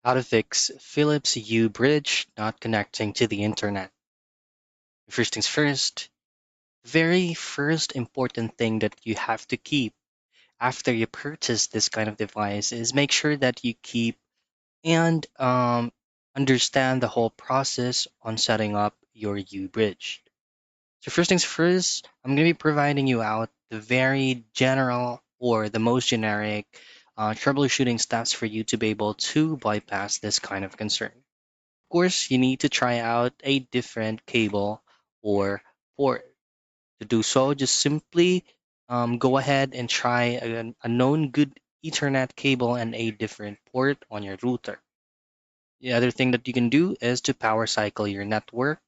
How to fix Philips Hue Bridge not connecting to the internet. First things first, very first important thing that you have to keep after you purchase this kind of device is make sure that you keep and understand the whole process on setting up your Hue Bridge. So first things first, I'm going to be providing you out the very general or the most generic troubleshooting steps for you to be able to bypass this kind of concern. Of course, you need to try out a different cable or port. To do so, just simply go ahead and try a known good Ethernet cable and a different port on your router. The other thing that you can do is to power cycle your network.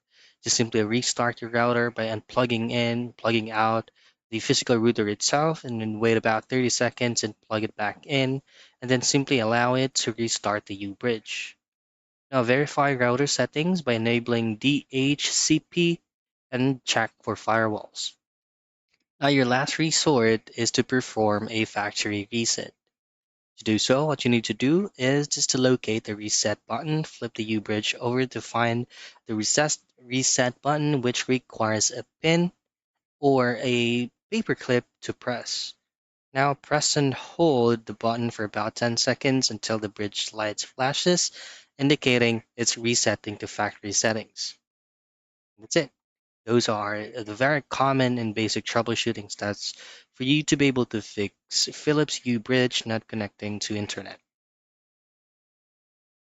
Just simply restart your router by unplugging in, plugging out the physical router itself, and then wait about 30 seconds and plug it back in, and then simply allow it to restart the U bridge. Now verify router settings by enabling DHCP and check for firewalls. Now your last resort is to perform a factory reset. To do so, what you need to do is just to locate the reset button, flip the U bridge over to find the reset button, which requires a pin or a paper clip to press. Now press and hold the button for about 10 seconds until the bridge light flashes, indicating it's resetting to factory settings. That's it. Those are the very common and basic troubleshooting steps for you to be able to fix Philips Hue Bridge not connecting to internet.